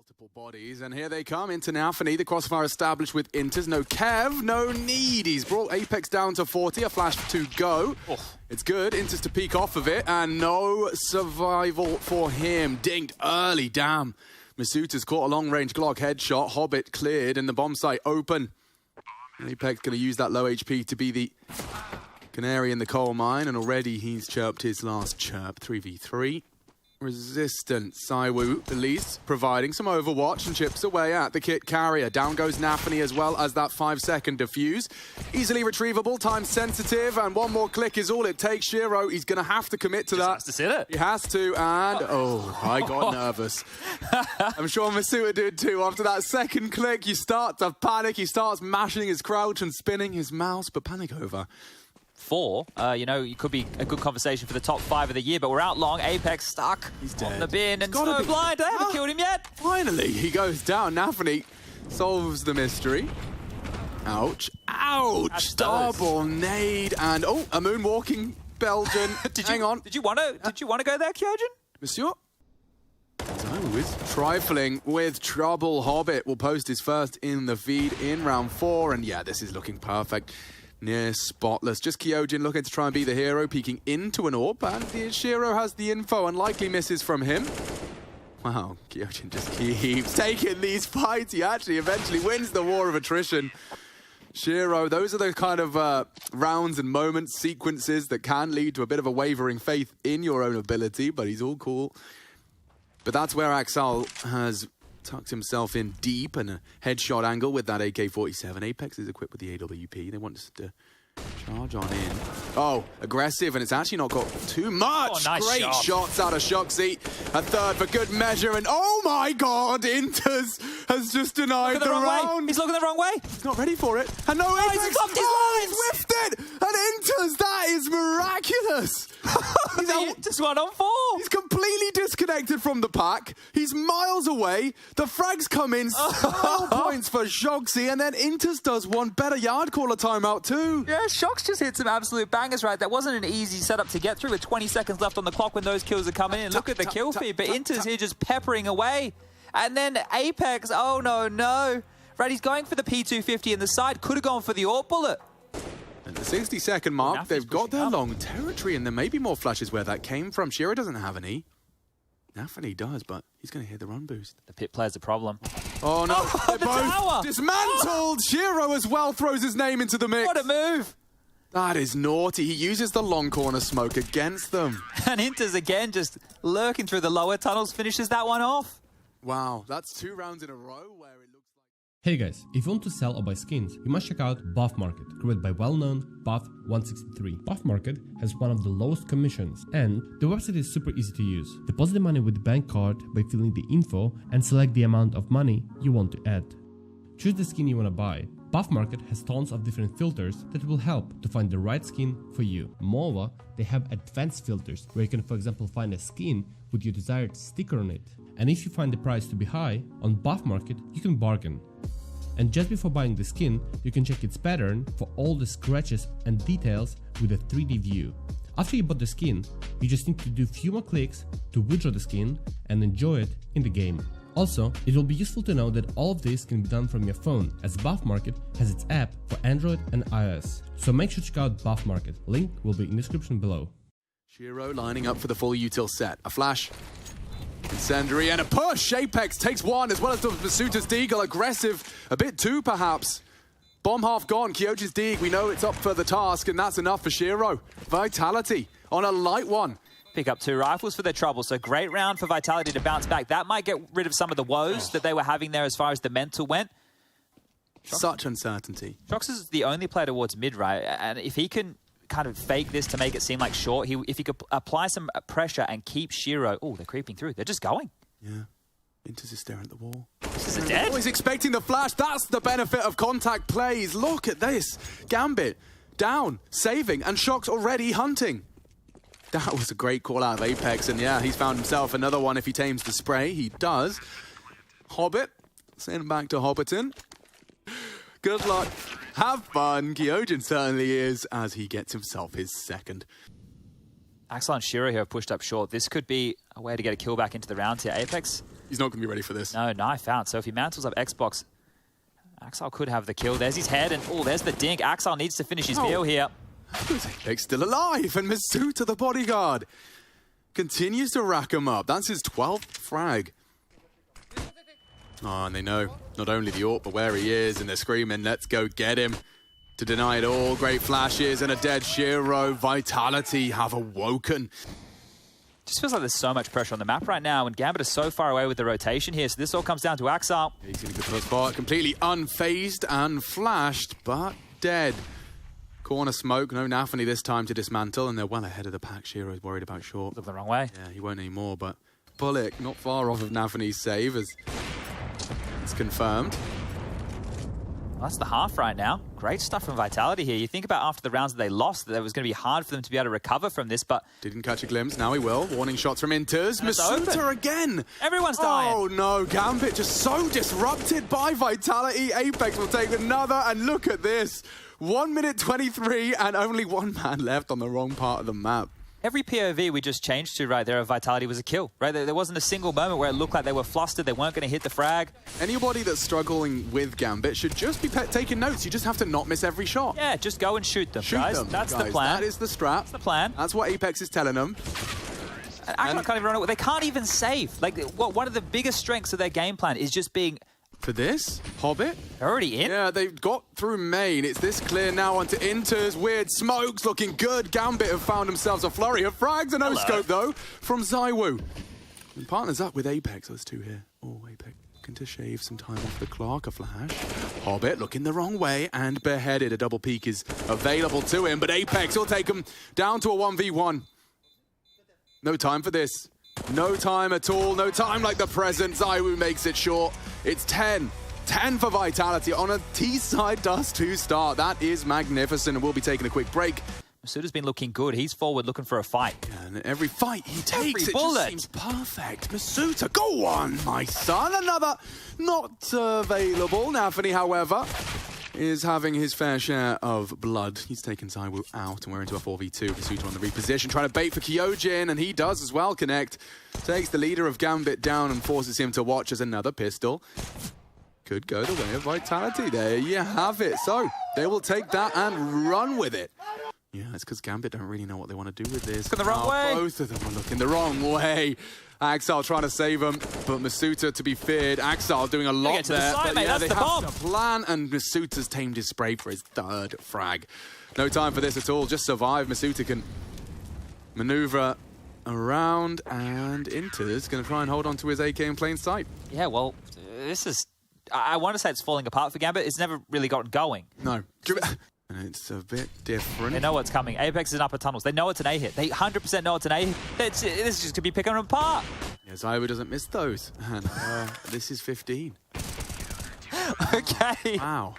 Multiple bodies, and here they come into Nafany. The crossfire established with Inters. No Kev, no need. He's brought Apex down to 40. A flash to go. Oh. It's good. Inters to peek off of it, and no survival for him. Dinged early. Damn. Masuta's caught a long-range Glock headshot. Hobbit cleared, and the bomb site open. Apex going to use that low HP to be the canary in the coal mine, and already he's chirped his last chirp. 3v3. Resistant. Saiwu, at least, providing some overwatch and chips away at the kit carrier. Down goes Nafany as well as that 5-second defuse. Easily retrievable, time sensitive, and one more click is all it takes. Shiro, he's going to have to commit to that. Has to sit it. He has to, and I got nervous. I'm sure Masuta did too. After that second click, you start to panic. He starts mashing his crouch and spinning his mouse, but panic over. 4. You know, it could be a good conversation for the top 5 of the year, but we're out long. Apex stuck on the bin, and Snowblind, they haven't killed him yet. Finally, he goes down. Nafany solves the mystery. Ouch. Ouch! Double nade, and a moonwalking Belgian. Hang on. Did you want to go there, Kyojin? Monsieur? Saiwu is trifling with trouble. Hobbit will post his first in the feed in round 4, and yeah, this is looking perfect. Near spotless. Just Kyojin looking to try and be the hero, peeking into an orb, and Shiro has the info and likely misses from him. Wow, Kyojin just keeps taking these fights. He actually eventually wins the war of attrition. Shiro, those are the kind of rounds and moments, sequences that can lead to a bit of a wavering faith in your own ability, but he's all cool. But that's where Axel has tucked himself in deep, and a headshot angle with that AK-47. Apex is equipped with the AWP. They want us to charge on in. Oh, aggressive, and it's actually not got too much. Oh, nice Great shots out of Shoxy. A third for good measure, and oh my God, Inters has just denied the round. He's looking the wrong way. He's not ready for it. And no, Apex, he's whiffed it. And Inters, that is miraculous. Just 1 on 4. He's completely disconnected from the pack. He's miles away. The frags come in. 12 points for Shoxy, and then Inters does one better yard caller timeout too. Yeah, Shox just hit some absolute bangers right. That wasn't an easy setup to get through with 20 seconds left on the clock when those kills are coming in. Look at the kill feed, but Inters here just peppering away. And then Apex, oh no. Right, he's going for the P250 in the side. Could have gone for the AWP bullet. At the 60-second mark, they've got their long territory, and there may be more flashes where that came from. Shiro doesn't have any. Nafany does, but he's going to hit the run boost. The pit player's a problem. Oh no, they're the both tower. Dismantled! Shiro as well throws his name into the mix. What a move! That is naughty. He uses the long corner smoke against them. And Inters again just lurking through the lower tunnels, finishes that one off. Wow, that's 2 rounds in a row where it looks like... Hey guys, if you want to sell or buy skins, you must check out Buff Market, created by well-known Buff163. Buff Market has one of the lowest commissions, and the website is super easy to use. Deposit the money with the bank card by filling the info and select the amount of money you want to add. Choose the skin you want to buy. Buff Market has tons of different filters that will help to find the right skin for you. Moreover, they have advanced filters where you can, for example, find a skin with your desired sticker on it. And if you find the price to be high, on Buff Market you can bargain. And just before buying the skin, you can check its pattern for all the scratches and details with a 3D view. After you bought the skin, you just need to do a few more clicks to withdraw the skin and enjoy it in the game. Also, it will be useful to know that all of this can be done from your phone, as Buff Market has its app for Android and iOS. So make sure to check out Buff Market. Link will be in the description below. Shiro lining up for the full util set. A flash. Incendiary and a push. Apex takes one as well as does Masuta's Deagle. Aggressive, a bit too perhaps. Bomb half gone. Kyojin's Deagle, we know it's up for the task, and that's enough for Shiro. Vitality on a light one. Pick up 2 rifles for their trouble, so great round for Vitality to bounce back. That might get rid of some of the woes that they were having there as far as the mental went. Such uncertainty. Shox is the only player towards mid, right? And if he can kind of fake this to make it seem like short, if he could apply some pressure and keep Shiro... Oh, they're creeping through. They're just going. Yeah. Inters is staring at the wall. This is dead. Oh, he's expecting the flash. That's the benefit of contact plays. Look at this. Gambit down, saving, and Shox already hunting. That was a great call out of Apex, and yeah, he's found himself another one if he tames the spray. He does. Hobbit, send him back to Hobbiton. Good luck. Have fun. Kyojin certainly is, as he gets himself his second. Axel and Shiro here have pushed up short. This could be a way to get a kill back into the round here. Apex He's not going to be ready for this. No, knife out. So if he mantles up Xbox, Axel could have the kill. There's his head, and oh, there's the dink. Axel needs to finish his meal here. Apex still alive, and Masuta, the bodyguard, continues to rack him up. That's his 12th frag. Oh, and they know not only the AWP, but where he is, and they're screaming, let's go get him. To deny it all, great flashes and a dead Shiro. Vitality have awoken. Just feels like there's so much pressure on the map right now, and Gambit is so far away with the rotation here, so this all comes down to Axel. He's in a good first spot, completely unfazed and flashed, but dead. Corner smoke, no Nafany this time to dismantle, and they're well ahead of the pack. Shiro's worried about short. Look the wrong way. Yeah, he won't anymore, but Bullock not far off of Nafany's save, as it's confirmed. Well, that's the half right now. Great stuff from Vitality here. You think about after the rounds that they lost, that it was going to be hard for them to be able to recover from this, but... Didn't catch a glimpse, now he will. Warning shots from Inters. Masuta again! Everyone's dying! Oh no, Gambit just so disrupted by Vitality. Apex will take another, and look at this. 1 minute 23, and only one man left on the wrong part of the map. Every POV we just changed to right there of Vitality was a kill, right? There wasn't a single moment where it looked like they were flustered, they weren't going to hit the frag. Anybody that's struggling with Gambit should just be taking notes. You just have to not miss every shot. Yeah, just go and shoot them, Shoot guys. them, That's guys. the plan. That is the strat. That's the plan. That's what Apex is telling them. And can't even run away. They can't even save. Like, one of the biggest strengths of their game plan is just being... For this, Hobbit? They're already in? Yeah, they've got through main. It's this clear now onto Inters. Weird smokes looking good. Gambit have found themselves a flurry of frags. A no-scope, though, from Zywoo. And partners up with Apex. There's two here. Oh, Apex looking to shave some time off the clock. A flash. Hobbit looking the wrong way and beheaded. A double peek is available to him, but Apex will take him down to a 1v1. No time for this. No time at all. No time like the present. Zywoo makes it short. It's 10. 10 for Vitality on a T-side dust to start. That is magnificent, and we'll be taking a quick break. Masuda's been looking good. He's forward looking for a fight. Yeah, and every fight he takes, every bullet. Just seems perfect. Masuta, go on, my son. Another not available. Nafany, however, is having his fair share of blood. He's taken Zywoo out, and we're into a 4v2. Masuta on the reposition, trying to bait for Kyojin, and he does as well connect. Takes the leader of Gambit down and forces him to watch as another pistol could go the way of Vitality. There you have it. So they will take that and run with it. Yeah, it's because Gambit don't really know what they want to do with this. Looking the wrong way. Both of them are looking the wrong way. Axel trying to save him, but Masuta to be feared. Axel doing a lot to there. the side, but mate. yeah, That's they the have bomb. to plan, and Masuta's tamed his spray for his third frag. No time for this at all. Just survive. Masuta can maneuver around, and Inter's going to try and hold on to his AK in plain sight. Yeah, well, this is... I want to say it's falling apart for Gambit. It's never really gotten going. No. And it's a bit different. They know what's coming. Apex is in upper tunnels. They know it's an A-hit. They 100% know it's an A-hit. This is just going to be picking them apart. Yeah, Zywoo doesn't miss those. And this is 15. Okay. Wow.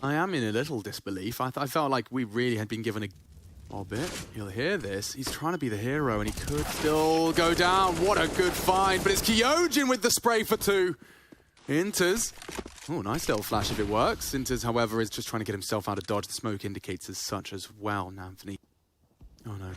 I am in a little disbelief. I felt like we really had been given a bit. You'll hear this. He's trying to be the hero, and he could still go down. What a good find. But it's Kyojin with the spray for two. Inters. Oh, nice little flash if it works. Inters, however, is just trying to get himself out of dodge. The smoke indicates as such as well. Nafany. Oh, no.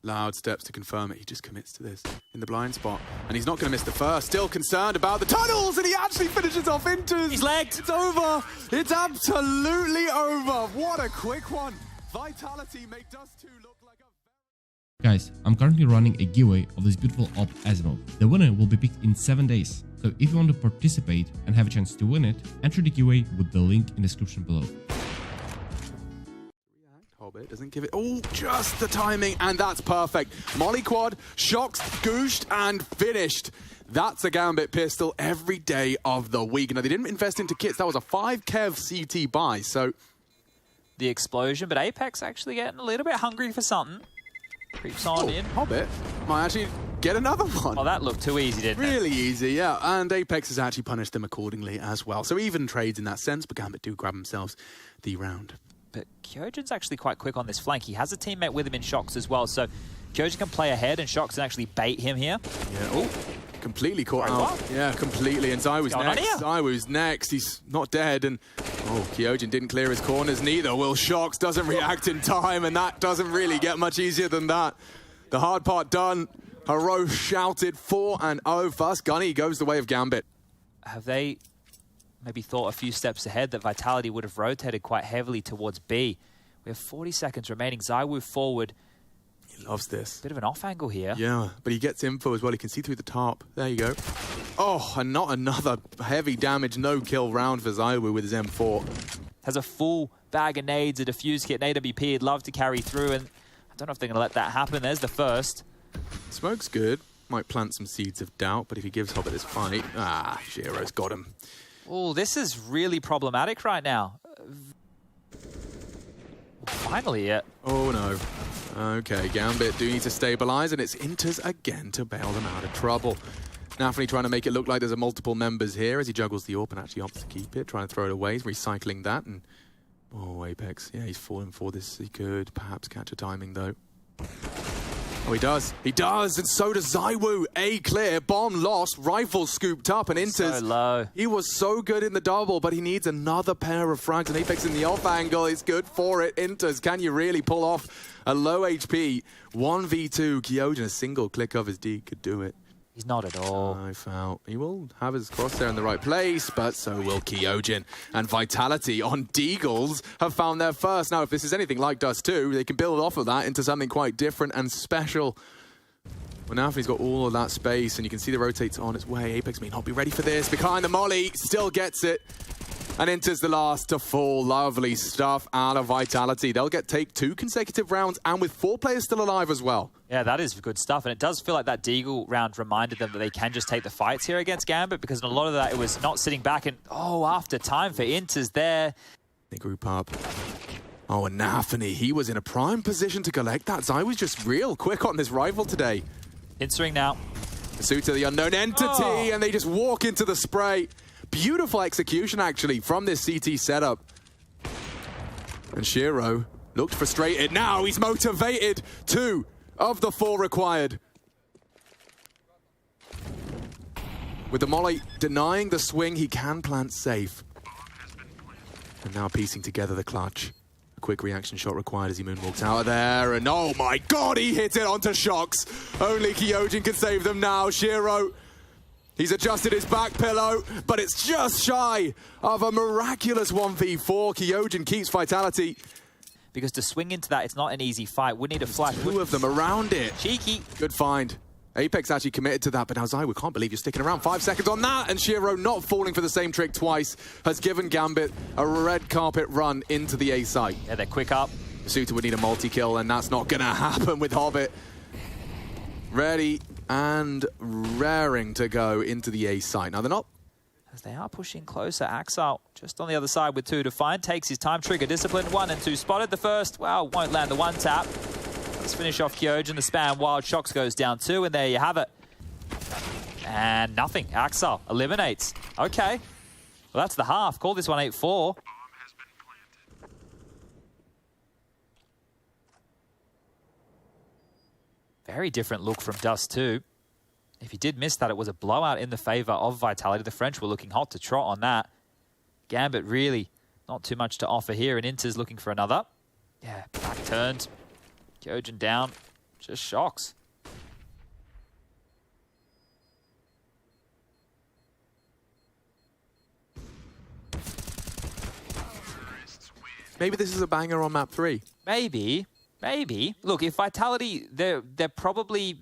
Loud steps to confirm it. He just commits to this in the blind spot. And he's not going to miss the first. Still concerned about the tunnels, and he actually finishes off Inters. He's legged. It's over. It's absolutely over. What a quick one. Vitality make Dust 2 look like a... Guys, I'm currently running a giveaway of this beautiful AWP Azimuth. The winner will be picked in 7 days. So if you want to participate and have a chance to win it, enter the giveaway with the link in the description below. Hobbit doesn't give it... Oh, just the timing, and that's perfect. Molly quad, shocks, gooshed, and finished. That's a Gambit pistol every day of the week. Now, they didn't invest into kits. That was a 5 kev CT buy, so... The explosion, but Apex actually getting a little bit hungry for something. Creeps on in. Hobbit might actually get another one. Oh, that looked too easy, didn't it? Really easy, yeah. And Apex has actually punished them accordingly as well. So even trades in that sense, but Gambit do grab themselves the round. But Kyojin's actually quite quick on this flank. He has a teammate with him in Shocks as well, so Kyojin can play ahead and Shocks can actually bait him here. Yeah, oh, completely caught out. What? Yeah, completely. And Zywoo's next. Zywoo's next. He's not dead. And, oh, Kyojin didn't clear his corners neither. Will Shocks doesn't react in time, and that doesn't really get much easier than that. The hard part done. Haro shouted 4-0. First gunny goes the way of Gambit. Have they maybe thought a few steps ahead that Vitality would have rotated quite heavily towards B? We have 40 seconds remaining. ZywOo forward. He loves this. Bit of an off angle here. Yeah, but he gets info as well. He can see through the top. There you go. Oh, and not another heavy damage, no-kill round for ZywOo with his M4. Has a full bag of nades, a defuse kit, an AWP he'd love to carry through, and I don't know if they're going to let that happen. There's the first. Smoke's good. Might plant some seeds of doubt, but if he gives Hobbit this fight... Shiro's got him. Oh, this is really problematic right now. Finally, yeah. Oh, no. Okay, Gambit do need to stabilize, and it's Inters again to bail them out of trouble. Nafany trying to make it look like there's a multiple members here as he juggles the AWP and actually opts to keep it, trying to throw it away. He's recycling that, and... Oh, Apex. Yeah, he's falling for this. He could perhaps catch a timing, though. Oh, he does. He does, and so does ZywOo. A clear, bomb lost, rifle scooped up, and Inters... So low. He was so good in the double, but he needs another pair of frags, and Apex in the off angle is good for it. Inters, can you really pull off a low HP 1v2? Kyojin, a single click of his D could do it. He's not at all. I felt he will have his crosshair in the right place, but so will Kyojin. And Vitality on Deagles have found their first. Now, if this is anything like Dust 2, they can build off of that into something quite different and special. Well, now he's got all of that space, and you can see the rotates on its way. Apex may not be ready for this. Behind the molly, still gets it. And Inters the last to fall. Lovely stuff out of Vitality. They'll take 2 consecutive rounds, and with 4 players still alive as well. Yeah, that is good stuff. And it does feel like that Deagle round reminded them that they can just take the fights here against Gambit, because in a lot of that, it was not sitting back and, after time for Inters there. They group up. Oh, and Nafany, he was in a prime position to collect that. Zai was just real quick on this rifle today. Pincering now. Pursuit of the unknown entity, and they just walk into the spray. Beautiful execution, actually, from this CT setup. And Shiro looked frustrated. Now he's motivated. 2 of the 4 required. With the molly denying the swing, he can plant safe. And now piecing together the clutch. A quick reaction shot required as he moonwalks out of there. And oh my god, he hit it onto Shocks. Only Kyojin can save them now. Shiro... He's adjusted his back pillow, but it's just shy of a miraculous 1v4. Kyojin keeps Vitality. Because to swing into that, it's not an easy fight. Would need a flash. 2 of them around it. Cheeky. Good find. Apex actually committed to that, but now ZywOo can't believe you're sticking around. 5 seconds on that, and Shiro not falling for the same trick twice has given Gambit a red carpet run into the A site. Yeah, they're quick up. Suitor would need a multi-kill, and that's not going to happen with Hobbit. Ready and raring to go into the A site. Now, they're not... As they are pushing closer, Axel just on the other side with 2 to find. Takes his time, trigger discipline. 1 and 2 spotted. The first, well, won't land the 1 tap. Let's finish off Kyojin. The spam wild shocks goes down 2, and there you have it. And nothing. Axel eliminates. Okay. Well, that's the half. Call this one 8-4. Very different look from Dust 2. If you did miss that, it was a blowout in the favor of Vitality. The French were looking hot to trot on that. Gambit really not too much to offer here, and Inter's looking for another. Yeah, back turned. Kyojin down. Just shocks. Maybe this is a banger on map 3. Maybe. Maybe. Look, if Vitality, they're probably...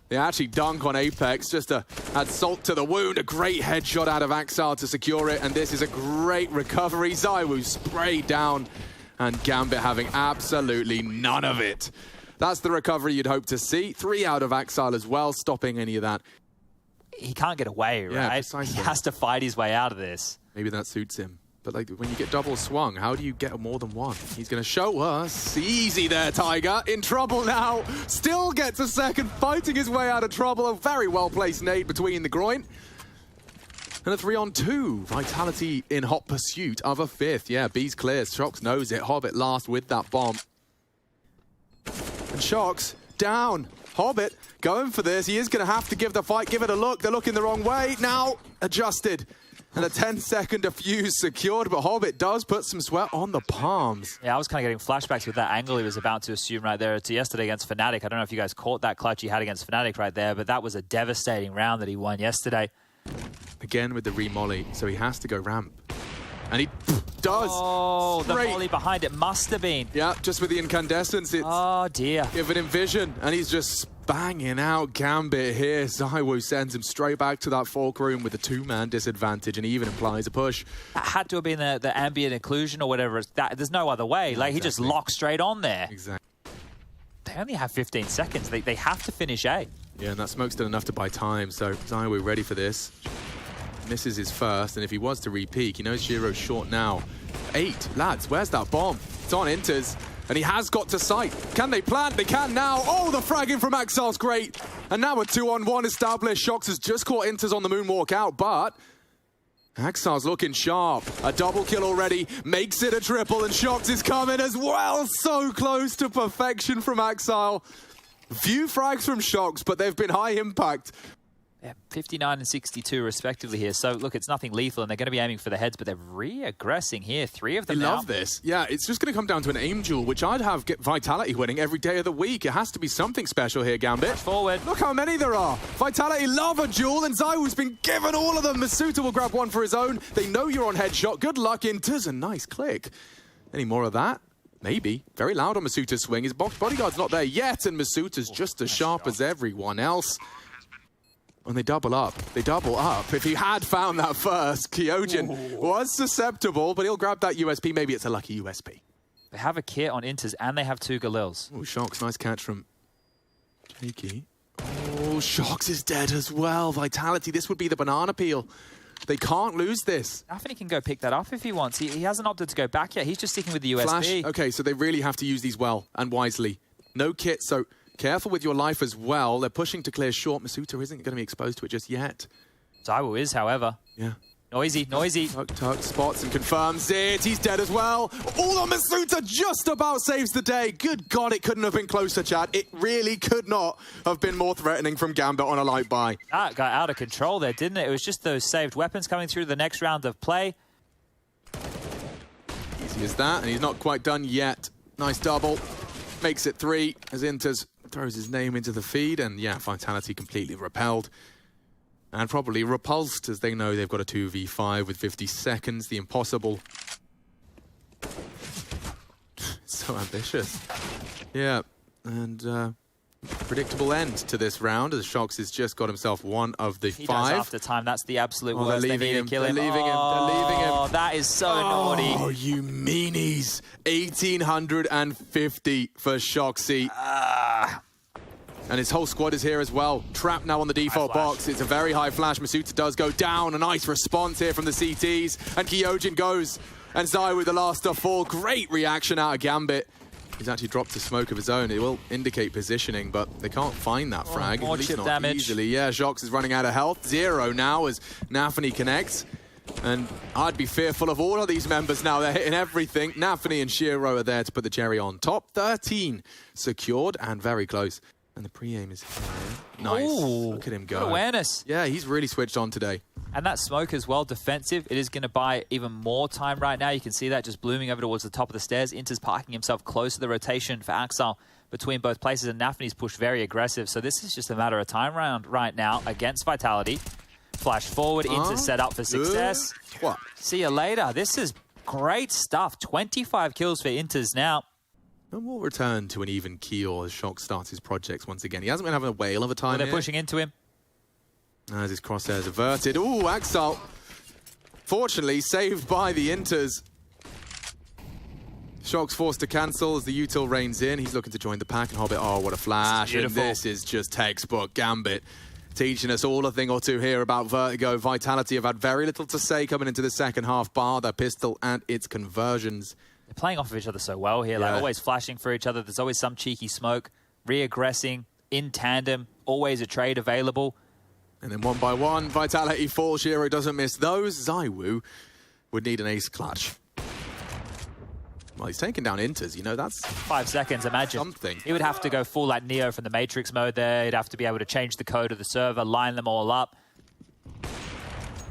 They actually dunk on Apex, just to add salt to the wound. A great headshot out of Axel to secure it, and this is a great recovery. ZywOo sprayed down, and Gambit having absolutely none of it. That's the recovery you'd hope to see. 3 out of Axel as well, stopping any of that. He can't get away, right? Yeah, precisely. He has to fight his way out of this. Maybe that suits him. But like when you get double swung, how do you get more than 1? He's going to show us. Easy there, Tiger. In trouble now. Still gets a second, fighting his way out of trouble. A very well-placed nade between the groin. And a 3-on-2. Vitality in hot pursuit of a 5th. Yeah, B's clear. Shocks knows it. Hobbit last with that bomb. And Shocks down. Hobbit going for this. He is going to have to give the fight, give it a look. They're looking the wrong way. Now adjusted. And a 10-second defuse secured, but Hobbit does put some sweat on the palms. Yeah, I was kind of getting flashbacks with that angle he was about to assume right there to yesterday against Fnatic. I don't know if you guys caught that clutch he had against Fnatic right there, but that was a devastating round that he won yesterday. Again with the re-molly, so he has to go ramp. And he does. Oh, Straight. the volley behind it must have been. Yeah, just with the incandescence, it's Oh, dear. giving him vision. And he's just banging out Gambit here. ZywOo sends him straight back to that fork room with a 2-man disadvantage, and he even implies a push. That had to have been the ambient occlusion or whatever. There's no other way. Like, he just locked straight on there. Exactly. They only have 15 seconds. They have to finish A. Yeah, and that smoke's done enough to buy time, so ZywOo ready for this. Misses his first, and if he was to re-peek, he knows Giro's short now. 8, lads, where's that bomb? It's on Inters, and he has got to sight. Can they plant? They can now. Oh, the fragging from Axel's great. And now a 2-on-1 established. Shox has just caught Inters on the moonwalk out, but Axel's looking sharp. A double kill already, makes it a triple, and Shox is coming as well. So close to perfection from Axel. Few frags from Shox, but they've been high impact. Yeah, 59 and 62 respectively here. So, look, it's nothing lethal, and they're going to be aiming for the heads, but they're re-aggressing here. 3 of them I now. love this. Yeah, it's just going to come down to an aim duel, which I'd have get Vitality winning every day of the week. It has to be something special here, Gambit. Forward. Look how many there are. Vitality love a duel, and ZywOo's been given all of them. Masuta will grab one for his own. They know you're on headshot. Good luck, Inters. A nice click. Any more of that? Maybe. Very loud on Masuta's swing. His bodyguard's not there yet, and Masuta's just as sharp as everyone else. And they double up. They double up. If he had found that first, Kyojin was susceptible, but he'll grab that USP. Maybe it's a lucky USP. They have a kit on Inters, and they have 2 Galils. Oh, Shox, nice catch from Jakey. Oh, Shox is dead as well. Vitality, this would be the banana peel. They can't lose this. Anthony can go pick that up if he wants. He hasn't opted to go back yet. He's just sticking with the USP. Flash. Okay, so they really have to use these well and wisely. No kit, so careful with your life as well. They're pushing to clear short. Masuta isn't going to be exposed to it just yet. ZywOo is, however. Yeah. Noisy, noisy. Tuck spots and confirms it. He's dead as well. All on Masuta just about saves the day. Good God, it couldn't have been closer, Chad. It really could not have been more threatening from Gambit on a light buy. That got out of control there, didn't it? It was just those saved weapons coming through the next round of play. Easy as that, and he's not quite done yet. Nice double. Makes it 3 as Inters throws his name into the feed, and yeah, Vitality completely repelled. And probably repulsed, as they know they've got a 2v5 with 50 seconds. The impossible. So ambitious. Yeah, and predictable end to this round, as Shox has just got himself one of the 5. He does after time. That's the absolute Oh, worst. they're They need leaving to kill him. him. They're leaving him. They're leaving him. Oh, that is so naughty. Oh, you meanies. 1,850 for Shoxy. And his whole squad is here as well. Trapped now on the default box. It's a very high flash. Masuta does go down. A nice response here from the CTs. And Kyojin goes. And ZywOo, the last of 4. Great reaction out of Gambit. He's actually dropped a smoke of his own. It will indicate positioning, but they can't find that frag. More at least chip not damage. easily. Yeah, Shox is running out of health. 0 now as Nafany connects. And I'd be fearful of all of these members now. They're hitting everything. Nafany and Shiro are there to put the cherry on top. 13 secured and very close. And the pre-aim is here. Nice. Ooh, look at him go. good awareness. Yeah, he's really switched on today. And that smoke as well, defensive. It is going to buy even more time right now. You can see that just blooming over towards the top of the stairs. Inter's parking himself close to the rotation for Axel between both places, and Nafany's pushed very aggressive. So this is just a matter of time round right now against Vitality. Flash forward, Inter's set up for success. What? See you later. This is great stuff. 25 kills for Inter's now. And we'll return to an even keel as Shox starts his projects once again. He hasn't been having a whale of a time They're here. pushing into him. As his crosshairs averted. Ooh, Axel. Fortunately, saved by the Inters. Shox forced to cancel as the util reigns in. He's looking to join the pack, and Hobbit, oh, what a flash. And this is just textbook Gambit. Teaching us all a thing or two here about Vertigo. Vitality have had very little to say coming into the second half, bar their pistol and its conversions. They're playing off of each other so well here, like always flashing for each other. There's always some cheeky smoke, re-aggressing, in tandem, always a trade available. And then one by one, Vitality falls. Shiro doesn't miss those. ZywOo would need an ace clutch. Well, he's taking down Inters, you know, that's 5 seconds, imagine. something. He would have to go full like Neo from the Matrix mode there. He'd have to be able to change the code of the server, line them all up.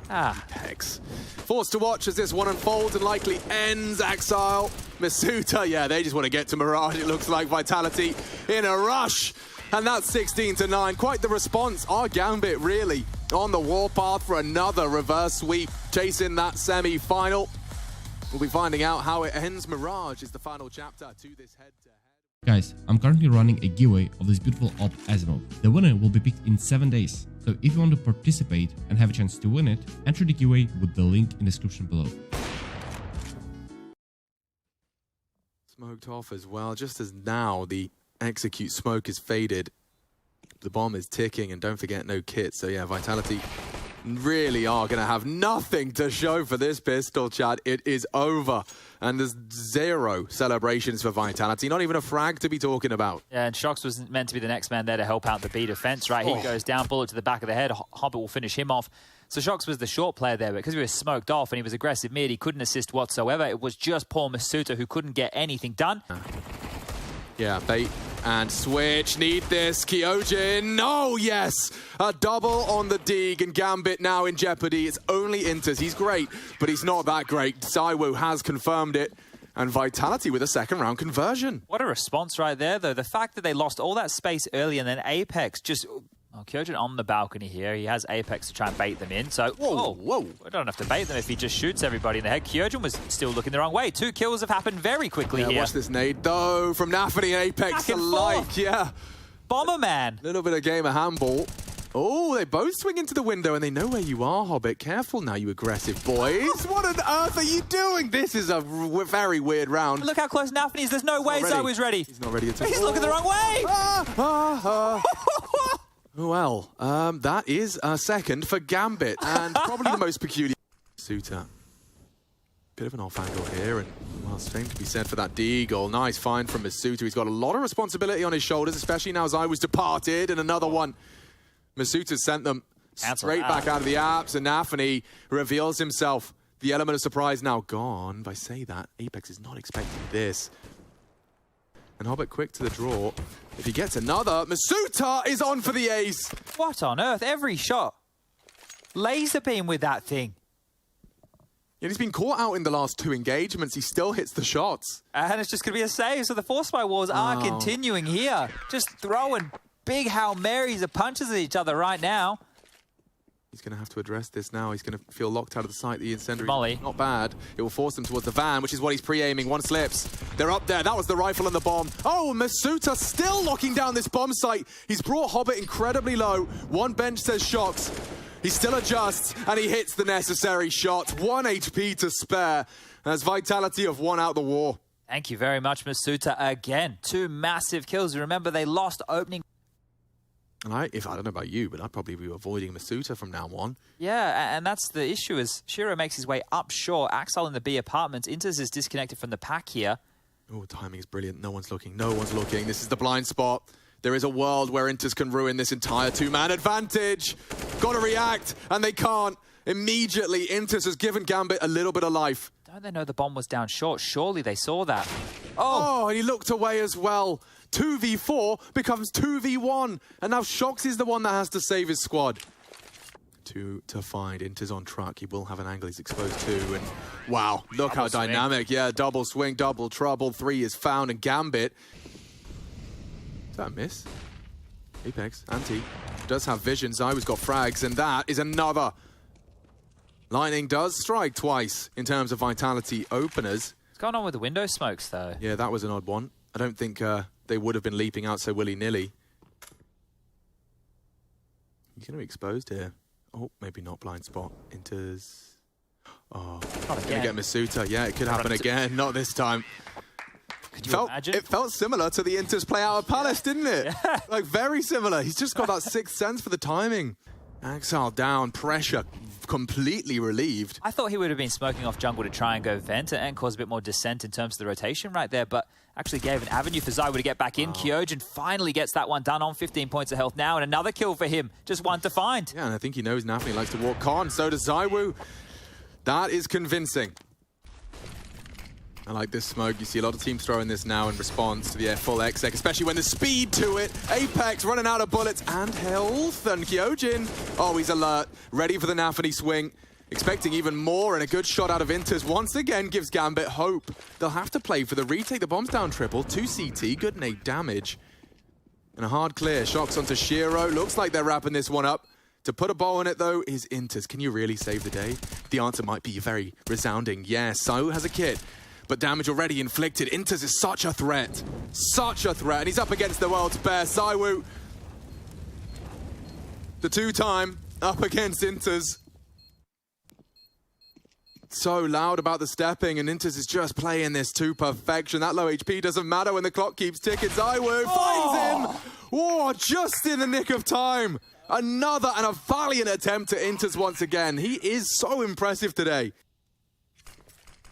Apex. Forced to watch as this one unfolds and likely ends. Exile, Masuta, yeah, they just want to get to Mirage. It looks like Vitality in a rush. And that's 16-9. Quite the response. Our Gambit really on the warpath for another reverse sweep, chasing that semi-final. We'll be finding out how it ends. Mirage is the final chapter to this head-to-head. Guys, I'm currently running a giveaway of this beautiful op Asimov. The winner will be picked in 7 days. So if you want to participate and have a chance to win it, enter the giveaway with the link in the description below. Smoked off as well, just as now the execute smoke is faded. The bomb is ticking, and don't forget, no kit. So yeah, Vitality really are going to have nothing to show for this pistol, Chad. It is over. And there's zero celebrations for Vitality. Not even a frag to be talking about. Yeah, and Shox was meant to be the next man there to help out the B defense, right? He goes down, bullet to the back of the head. Hobbit will finish him off. So Shox was the short player there, but because he was smoked off and he was aggressive mid, he couldn't assist whatsoever. It was just poor Masuta who couldn't get anything done. Yeah, bait and switch. Need this. Kyojin. Oh, yes. A double on the Deeg, and Gambit now in jeopardy. It's only Inters. He's great, but he's not that great. Zywoo has confirmed it. And Vitality with a second round conversion. What a response right there, though. The fact that they lost all that space early and then Apex just... Oh, Kyojin on the balcony here. He has Apex to try and bait them in. So, whoa. We don't have to bait them if he just shoots everybody in the head. Kyojin was still looking the wrong way. 2 kills have happened very quickly here. Watch this nade, though, from Nafany and Apex alike. Yeah. Bomberman. Little bit of game of handball. Oh, they both swing into the window, and they know where you are, Hobbit. Careful now, you aggressive boys. What on earth are you doing? This is a very weird round. Look how close Nafany is. There's no way Zywoo's ready. He's not ready at all. He's looking the wrong way. Well, that is a second for Gambit, and probably the most peculiar. Suter. Bit of an off angle here, and well, same can be said for that D goal. Nice find from Masuta. He's got a lot of responsibility on his shoulders, especially now Zywoo's departed, and another one. Masuta sent them straight back out of the apps, and Nafany reveals himself. The element of surprise now gone. If I say that, Apex is not expecting this. And Hobbit quick to the draw. If he gets another, Masuta is on for the ace. What on earth? Every shot. Laser beam with that thing. Yeah, he's been caught out in the last 2 engagements. He still hits the shots. And it's just going to be a save. So the Force by Wars are continuing here. Just throwing big Hail Marys of punches at each other right now. He's going to have to address this now. He's going to feel locked out of the sight. The incendiary Molly. Not bad. It will force them towards the van, which is what he's pre-aiming. One slips. They're up there. That was the rifle and the bomb. Oh, Masuta still locking down this bomb site. He's brought Hobbit incredibly low. One bench says Shox. He still adjusts, and he hits the necessary shot. 1 HP to spare. As Vitality have won out the war. Thank you very much, Masuta. Again, 2 massive kills. Remember, they lost opening. And I don't know about you, but I'd probably be avoiding Masuta from now on. Yeah, and that's the issue is Shiro makes his way up short. Axel in the B apartments. Inters is disconnected from the pack here. Oh, timing is brilliant. No one's looking. No one's looking. This is the blind spot. There is a world where Inters can ruin this entire 2-man advantage. Got to react, and they can't. Immediately, Inters has given Gambit a little bit of life. Don't they know the bomb was down short? Surely they saw that. Oh, and he looked away as well. 2v4 becomes 2v1, and now Shox is the one that has to save his squad. 2 to find. Inters on truck. He will have an angle he's exposed to, and wow, look how dynamic. Yeah, double swing, double trouble. 3 is found, and Gambit. Is that a miss? Apex, anti, does have vision. Zywoo's got frags, and that is another. Lightning does strike twice in terms of Vitality openers. What's going on with the window smokes, though? Yeah, that was an odd one. I don't think they would have been leaping out so willy-nilly. He's going to be exposed here. Oh, maybe not blind spot. Inters. Oh, going to get Masuta. Yeah, it could happen again. Not this time. Could you imagine? It felt similar to the Inters play out of Palace, didn't it? Yeah. Like, very similar. He's just got that 6th sense for the timing. Axel down, pressure completely relieved. I thought he would have been smoking off jungle to try and go vent and cause a bit more dissent in terms of the rotation right there, but actually gave an avenue for Zywoo to get back in. Kyojin finally gets that one done on 15 points of health now, and another kill for him. Just 1 to find. Yeah, and I think he knows Nafany likes to walk con. So does Zywoo. That is convincing. I like this smoke. You see a lot of teams throwing this now in response to the full exec, especially when there's speed to it. Apex running out of bullets and health. And Kyojin, oh, he's alert. Ready for the Nafany swing. Expecting even more, and a good shot out of Inters once again gives Gambit hope. They'll have to play for the retake. The bomb's down triple, 2 CT, good nade damage. And a hard clear. Shocks onto Shiro. Looks like they're wrapping this one up. To put a bow on it, though, is Inters. Can you really save the day? The answer might be very resounding. Yes, Sayu has a kit, but damage already inflicted. Inters is such a threat. Such a threat. And he's up against the world's best. Sayu, the 2-time, up against Inters. So loud about the stepping, and Inters is just playing this to perfection. That low HP doesn't matter when the clock keeps ticking. Zaiwu finds him! Oh, just in the nick of time. Another and a valiant attempt to Inters once again. He is so impressive today.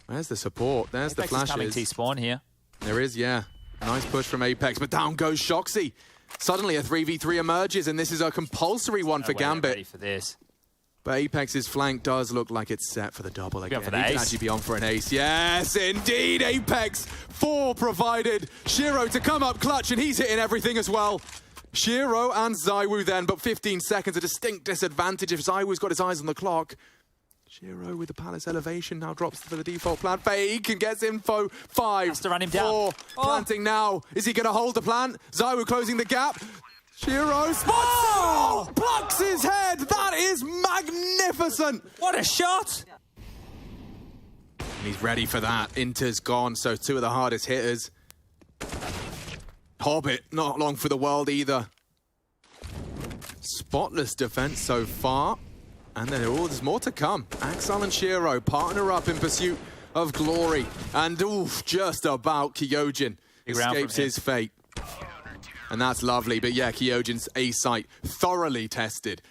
There's the support. There's Apex the flashes. Is coming T-spawn here. There is, yeah. Nice push from Apex, but down goes Shoxy. Suddenly a 3v3 emerges, and this is a compulsory one for Gambit. Ready for this. But Apex's flank does look like it's set for the double again. For the he ace. can actually be on for an ace. Yes, indeed, Apex. 4 provided. Shiro to come up clutch, and he's hitting everything as well. Shiro and Zaiwu then, but 15 seconds, a distinct disadvantage if Zaiwu's got his eyes on the clock. Shiro with the Palace elevation now drops for the default plant. Fake and gets info. 5, Has to run him 4, down. planting now. Is he going to hold the plant? Zaiwu closing the gap. Shiro spots plucks his head. That is magnificent. What a shot! And he's ready for that. Inter's gone, so 2 of the hardest hitters. Hobbit, not long for the world either. Spotless defense so far. And then there's more to come. Axel and Shiro partner up in pursuit of glory. And oof, just about Kyojin escapes his fate. And that's lovely. But yeah, Kyojin's A site thoroughly tested.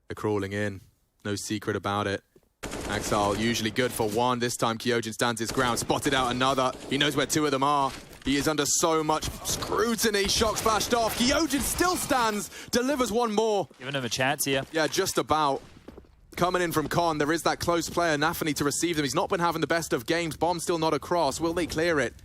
They're crawling in. No secret about it. Axel usually good for 1. This time Kyojin stands his ground. Spotted out another. He knows where 2 of them are. He is under so much scrutiny. Shock splashed off. Kyojin still stands. Delivers 1 more. Giving him a chance here. Yeah, just about. Coming in from Con, there is that close player, Nafany, to receive them. He's not been having the best of games. Bomb still not across. Will they clear it?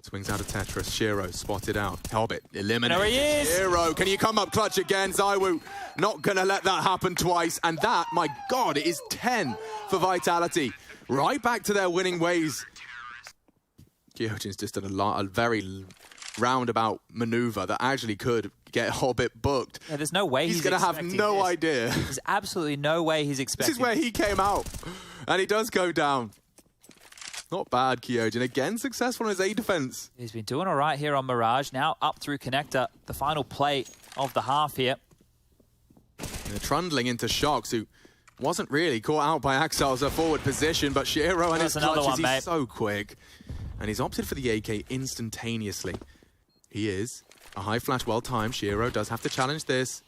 Swings out of Tetris. Shiro spotted out. Hobbit eliminated. There he is. Shiro, can you come up clutch again? Zaiwu not going to let that happen twice. And that, my God, it is 10 for Vitality. Right back to their winning ways. Kyojin's just done a very roundabout maneuver that actually could get Hobbit booked. Yeah, there's no way he's going to have no idea. There's absolutely no way he's expecting. This is where he came out. And he does go down. Not bad, Kyojin. Again, successful in his A defense. He's been doing all right here on Mirage. Now up through Connector. The final play of the half here. They're trundling into Shocks, who wasn't really caught out by Axel's forward position, but Shiro and his clutches, he's so quick. And he's opted for the AK instantaneously. He is. A high flash, well timed. Shiro does have to challenge this.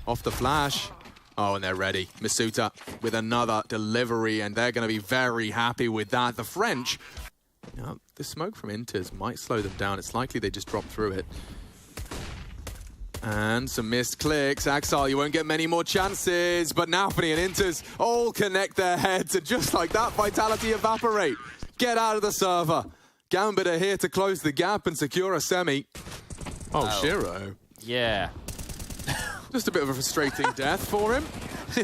Off the flash. Oh, and they're ready. Masuta with another delivery, and they're going to be very happy with that. The French, the smoke from Inters might slow them down. It's likely they just drop through it. And some missed clicks. Axel, you won't get many more chances, but Nafany and Inters all connect their heads, and just like that, Vitality evaporate. Get out of the server. Gambit are here to close the gap and secure a semi. Oh, Shiro. Yeah. Just a bit of a frustrating death for him.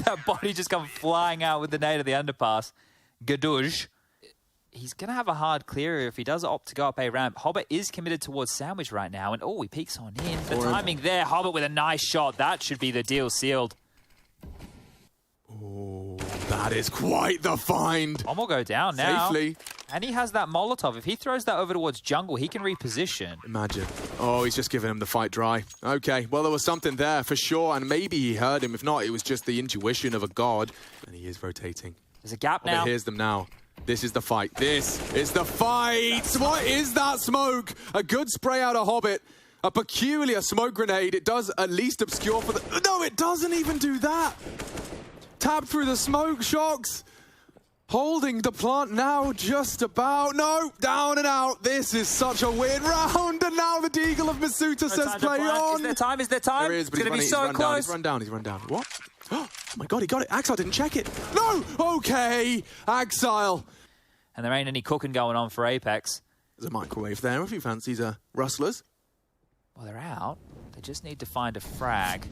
That body just come flying out with the nade of the underpass. Gadouj. He's going to have a hard clear if he does opt to go up A ramp. Hobbit is committed towards Sandwich right now, and he peeks on in. The timing there, Hobbit with a nice shot. That should be the deal sealed. Oh, that is quite the find. One will go down now. Safely. And he has that Molotov. If he throws that over towards jungle, he can reposition. Imagine. Oh, he's just giving him the fight dry. Okay, well, there was something there for sure, and maybe he heard him. If not, it was just the intuition of a god. And he is rotating. There's a gap now. Hobbit hears them now. This is the fight. This is the fight. What is that smoke? A good spray out of Hobbit. A peculiar smoke grenade. It does at least obscure for the... No, it doesn't even do that. Tap through the smoke, Shocks. Holding the plant now, just about. No, down and out. This is such a weird round. And now the Deagle of Masuta says play on. Is there time? Is there time? There is, but it's going to be so close. He's run down. What? Oh my God, he got it. Axel didn't check it. No! Okay, Axel. And there ain't any cooking going on for Apex. There's a microwave there if he fancies rustlers. Well, they're out. They just need to find a frag.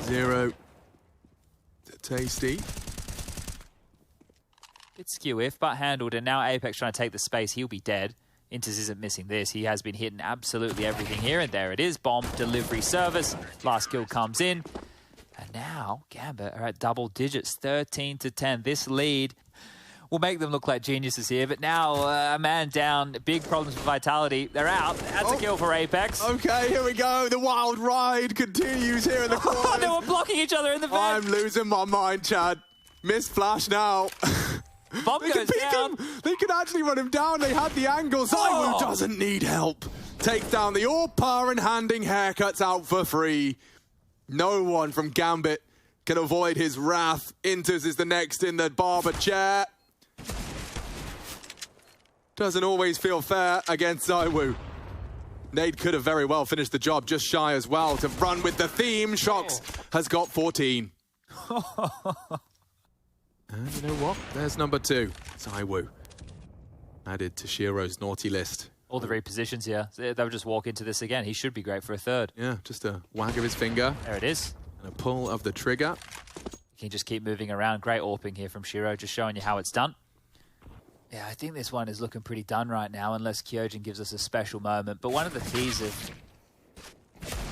0. tasty. Bit skew if, but handled. And now Apex trying to take the space. He'll be dead. Inters isn't missing this. He has been hitting absolutely everything here. And there it is. Bomb delivery service. Last kill comes in. And now Gambit are at double digits. 13-10. This lead will make them look like geniuses here. But now a man down. Big problems with Vitality. They're out. That's a kill for Apex. Okay, here we go. The wild ride continues here in the corner. They were blocking each other in the vent. I'm losing my mind, Chad. Missed flash now. Bomb goes down. They can actually run him down. They had the angle. ZywOo doesn't need help. Take down the all-power and handing haircuts out for free. No one from Gambit can avoid his wrath. Inters is the next in the barber chair. Doesn't always feel fair against ZywOo. Nade could have very well finished the job just shy as well to run with the theme. Shox has got 14. And you know what? There's number 2. ZywOo. Added to Shiro's naughty list. All the repositions here. They'll just walk into this again. He should be great for a third. Yeah, just a wag of his finger. There it is. And a pull of the trigger. You can just keep moving around. Great AWPing here from Shiro, just showing you how it's done. Yeah, I think this one is looking pretty done right now, unless Kyojin gives us a special moment. But one of the keys of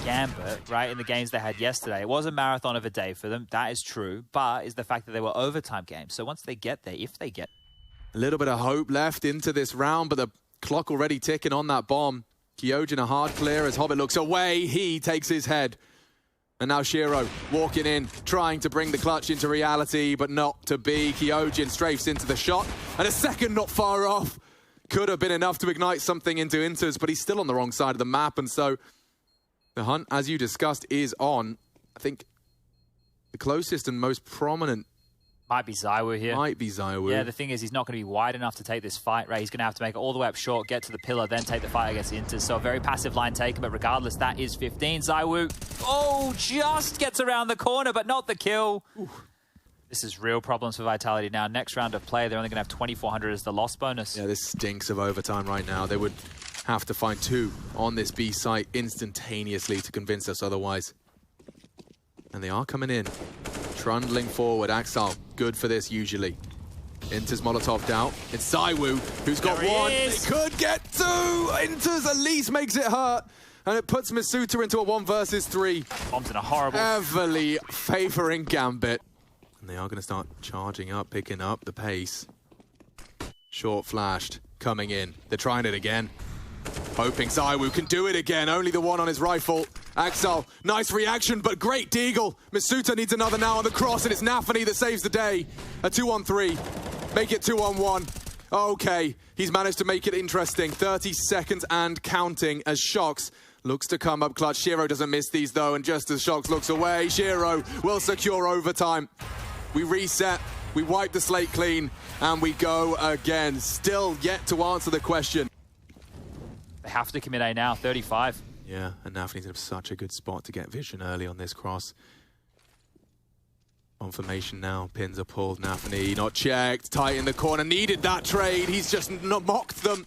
Gambit, right, in the games they had yesterday, it was a marathon of a day for them. That is true. But is the fact that they were overtime games. So once they get there, if they get a little bit of hope left into this round, but the clock already ticking on that bomb. Kyojin a hard clear as Hobbit looks away. He takes his head. And now Shiro walking in, trying to bring the clutch into reality, but not to be. Kyojin strafes into the shot, and a second not far off. Could have been enough to ignite something into Inters, but he's still on the wrong side of the map, and so the hunt, as you discussed, is on. I think the closest and most prominent might be ZywOo here. Might be ZywOo. Yeah, the thing is, he's not going to be wide enough to take this fight, right? He's going to have to make it all the way up short, get to the pillar, then take the fight against Inters. So a very passive line taken, but regardless, that is 15. ZywOo, just gets around the corner, but not the kill. Ooh. This is real problems for Vitality now. Next round of play, they're only going to have 2,400 as the loss bonus. Yeah, this stinks of overtime right now. They would have to find 2 on this B site instantaneously to convince us otherwise. And they are coming in. Trundling forward. Axel, good for this usually. Inters Molotov out. It's ZywOo who's got 1. They could get 2. Inters at least makes it hurt. And it puts Masuta into a 1 versus 3. Bombs in a horrible... Heavily favoring Gambit. And they are going to start charging up, picking up the pace. Short flashed, coming in. They're trying it again. Hoping ZywOo can do it again. Only the 1 on his rifle. Axel, nice reaction, but great deagle. Masuta needs another now on the cross, and it's Nafany that saves the day. A 2-on-3. Make it 2-on-1. Okay, he's managed to make it interesting. 30 seconds and counting as Shox looks to come up clutch. Shiro doesn't miss these, though, and just as Shox looks away, Shiro will secure overtime. We reset, we wipe the slate clean, and we go again. Still yet to answer the question. They have to commit A now, 35. Yeah, and Nafany's in such a good spot to get vision early on this cross. On formation now, pins are pulled. Nafany not checked, tight in the corner, needed that trade. He's just mocked them.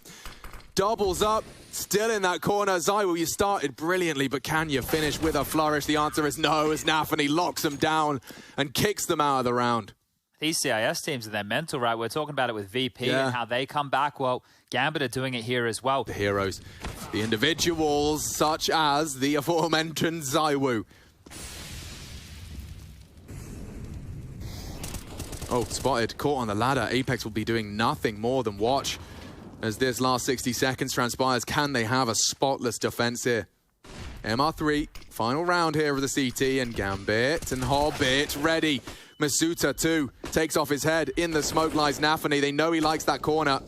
Doubles up, still in that corner. ZywOo, you started brilliantly, but can you finish with a flourish? The answer is no, as Nafany locks them down and kicks them out of the round. These CIS teams are their mental, right? We're talking about it with VP and how they come back. Well, Gambit are doing it here as well. The heroes, the individuals, such as the aforementioned ZywOo. Oh, spotted, caught on the ladder. Apex will be doing nothing more than watch as this last 60 seconds transpires. Can they have a spotless defense here? MR3, final round here of the CT, and Gambit and Hobbit ready. Masuta too, takes off his head. In the smoke lies Nafany. They know he likes that corner.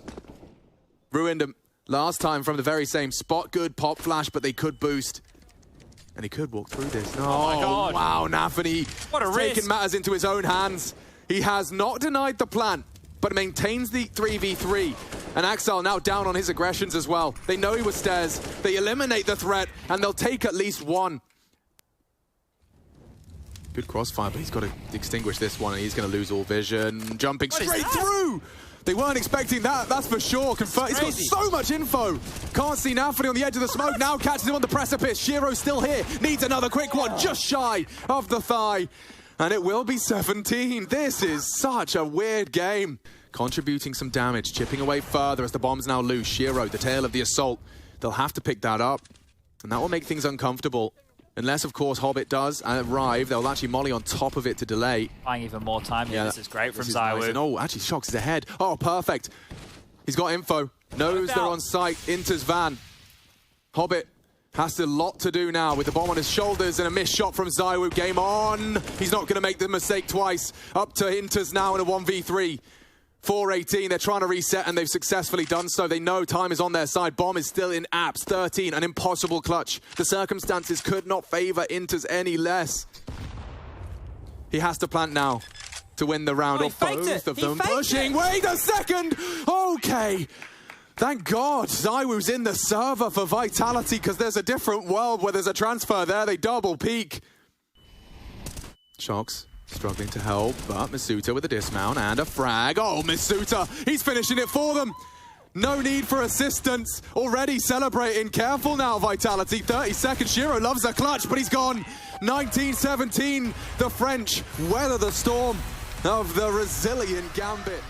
Ruined him last time from the very same spot. Good pop flash, but they could boost. And he could walk through this. Oh my God. Wow, Nafany taking matters into his own hands. He has not denied the plant, but maintains the 3v3. And Axel now down on his aggressions as well. They know he was stairs. They eliminate the threat, and they'll take at least 1. Good crossfire, but he's got to extinguish this one, and he's going to lose all vision. Jumping straight through! They weren't expecting that, that's for sure. He's got so much info. Can't see Nafany on the edge of the smoke. Now catches him on the precipice. Shiro's still here. Needs another quick one, just shy of the thigh. And it will be 17. This is such a weird game. Contributing some damage, chipping away further as the bomb's now loose. Shiro, the tail of the assault. They'll have to pick that up. And that will make things uncomfortable. Unless, of course, Hobbit does arrive. They'll actually molly on top of it to delay. Buying even more time here. This is great from ZywOo. Nice. And oh, actually, Shox is ahead. Oh, perfect. He's got info. Knows they're on site. Inter's van. Hobbit has a lot to do now with the bomb on his shoulders and a missed shot from ZywOo. Game on. He's not going to make the mistake twice. Up to Inter's now in a 1v3. 4:18, they're trying to reset and they've successfully done so. They know time is on their side. Bomb is still in apps. 13, an impossible clutch. The circumstances could not favor Inter's any less. He has to plant now to win the round. Oh, both of them pushing. Wait a second! Okay! Thank God ZywOo's in the server for Vitality because there's a different world where there's a transfer there. They double peak. Shox struggling to help, but Masuta with a dismount and a frag. Oh, Masuta, he's finishing it for them. No need for assistance. Already celebrating. Careful now, Vitality. 30 seconds. Shiro loves a clutch, but he's gone. 19-17. The French weather the storm of the resilient Gambit.